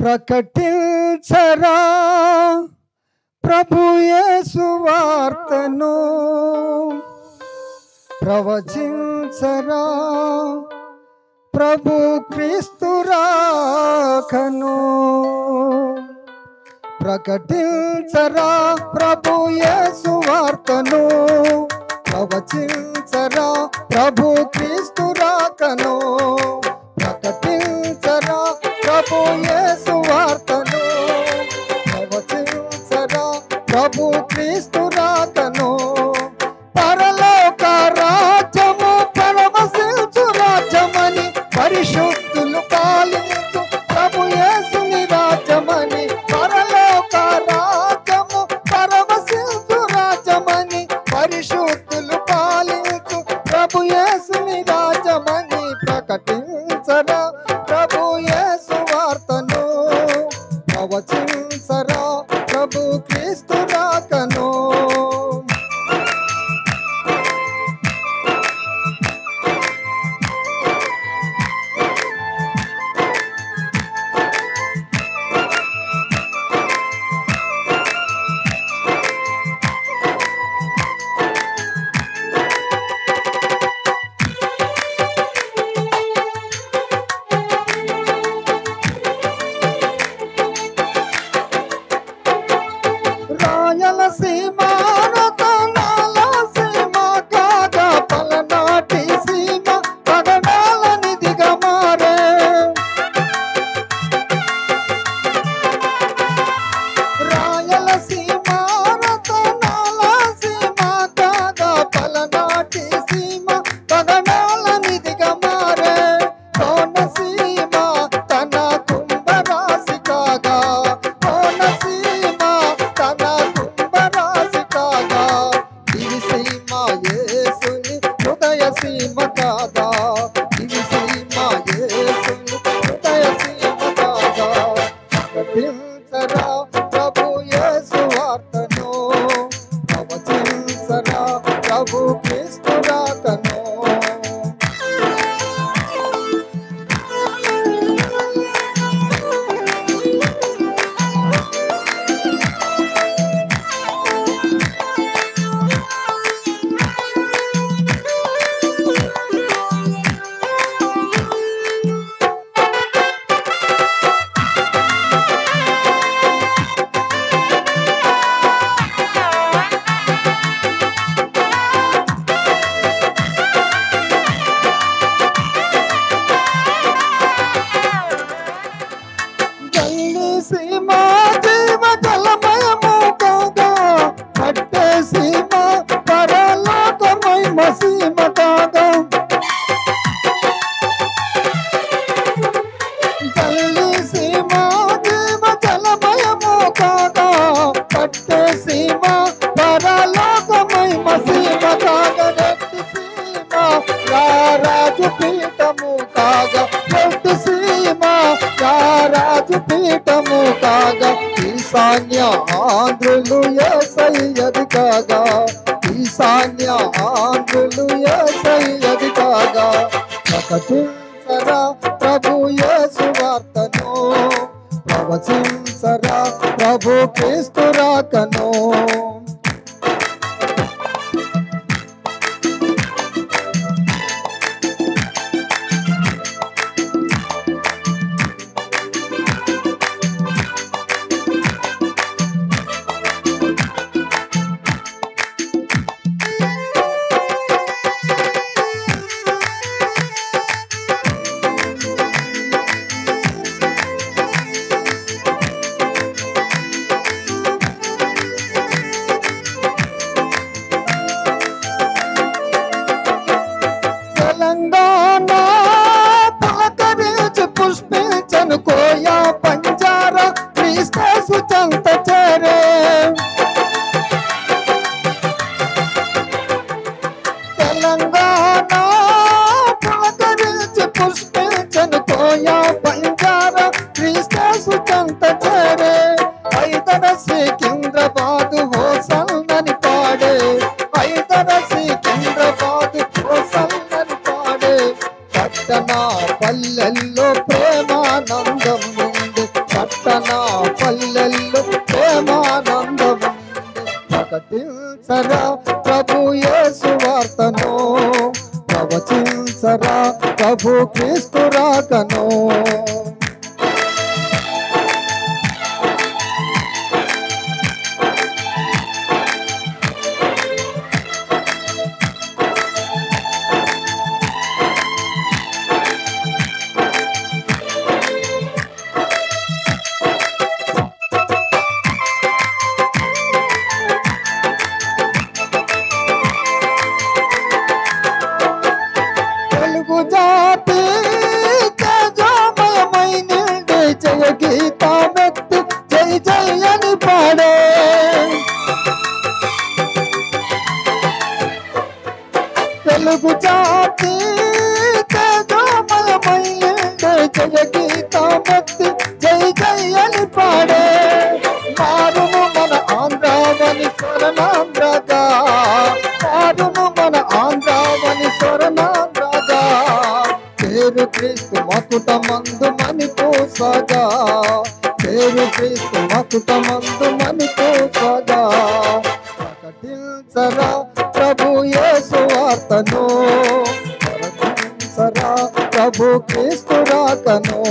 ప్రకటించరా ప్రభు యేసు వార్తను, ప్రవచించరా ప్రభు క్రీస్తు రాకను. ప్రకటించరా ప్రభు యేసు వార్తను, ప్రవచించరా ప్రభు క్రీస్తు రాకను. ప్రకటించరా ప్రభు యేసు వార్తను, ప్రవచించరా ప్రభు క్రీస్తు రాకను. పరలోక రాజ్యము పరమశిల్చు రాజ్యమని, పరిశుద్ధులు పాలించు ప్రభు యేసుని రాజ్యమని. పరలోక రాజ్యము పరమశిల్చు రాజ్యమని, పరిశుద్ధులు పాలించు ప్రభు యేసుని రాజ్యమని. ప్రకటించరా ప్రభు యేసు వార్తను, ప్రవచించరా ప్రభు క్రీస్తు రాకను. రాయలసీమ రతనాల సీమ కాగా పలనాటి సీమ పగడాల నిధిగా మారే. రాయలసీమ రతనాల సీమ కాగా పలనాటి సీమ పగడాల నిధిగా మారే. కోనసీమ తన కుంభరాశి కాగా, కోనసీమ తన కుంభరాశి కాగా, దివిసీమ యేసుని హృదయ సీమ కాగా, దివిసీమ యేసుని హృదయ సీమ కాగా. ప్రకటించరా ప్రభు యేసు వార్తను, ప్రవచించరా ప్రభు క్రీస్తు రాకను. సీమ జీవ జలమయము కాగా, పట్టే సీమ పరలోకమహిమ సీమ కాగా. తల్లి సీమ జీవ జలమయము కాగా, పట్టే సీమ పరలోకమహిమ సీమ కాగా. రెడ్డి సీమ రారాజు పీఠము కాగా, రెడ్డి సీమ రారాజు పీఠము కాగా. ఈశాన్య ఆంధ్రులు యేసయ్యది కాగా, ఈశాన్య ఆంధ్రులు యేసయ్యది కాగా. ప్రకటించరా ప్రభు యేసు వార్తను, ప్రవచించరా ప్రభు క్రీస్తు రాకను. తెలంగాణ పలకరించి పుష్పించను కోయా పంజారా క్రీస్తు చెంత చేరే. తెలంగాణ పలకరించి పుష్పించను కోయా పంజారా క్రీస్తు చెంత చేరే. ఐదర సికింద్రాబాద్ హోసల్లని పాడే, ఐదర సికింద్రాబాద్ హోసల్లని పాడే. పట్టణ పల్లెల్లో ప్రేమానందం పట్టణ పల్లెల్లో ప్రేమానందము ప్రకటించరా ప్రభు యేసు వార్తను, ప్రవచించరా ప్రభు క్రీస్తు రాకను. జాతి తేజోమయమై నిండి జయ గీతామెత్తి జై జై అని పాడే. తెలుగు జాతి తేజోమయమై నిండి జయ గీతామెత్తి జై జై అని పాడే. మారును మన ఆంధ్రావని స్వరనాంధ్రగా, మారును మన ఆంధ్రావని స్వరనాంధ్రగా. పేరు క్రీస్తు మకుట మందు మణిపూ సగా, పేరు క్రీస్తు మకుట మందు మణిపూ సగా. ప్రకటించరా ప్రభు యేసు వార్తను, ప్రకటించరా ప్రభు క్రీస్తు రాకను.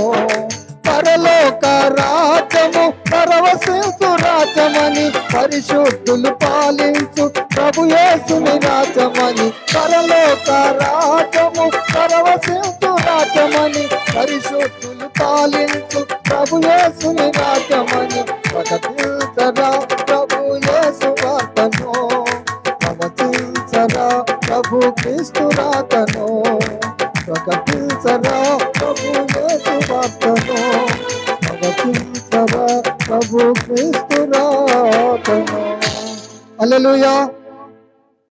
పరలోక రాజ్యము పరవశించు రాజ్యమని పరిశుద్ధులు పాలించు ప్రభు యేసుని రాజ్యమని. పరలోక రాజ్యము పరవశించు రాజ్యమని పరిశుద్ధులు పాలించు ప్రభు యేసుని రాజ్యమని. ప్రకటించరా ప్రభు యేసు వార్తను, ప్రవచించరా ప్రభు క్రీస్తు రాకను. ప్రకటించరా ప్రభు యేసు వార్తను, ప్రవచించరా ప్రభు క్రీస్తు రాకను. హల్లెలూయా.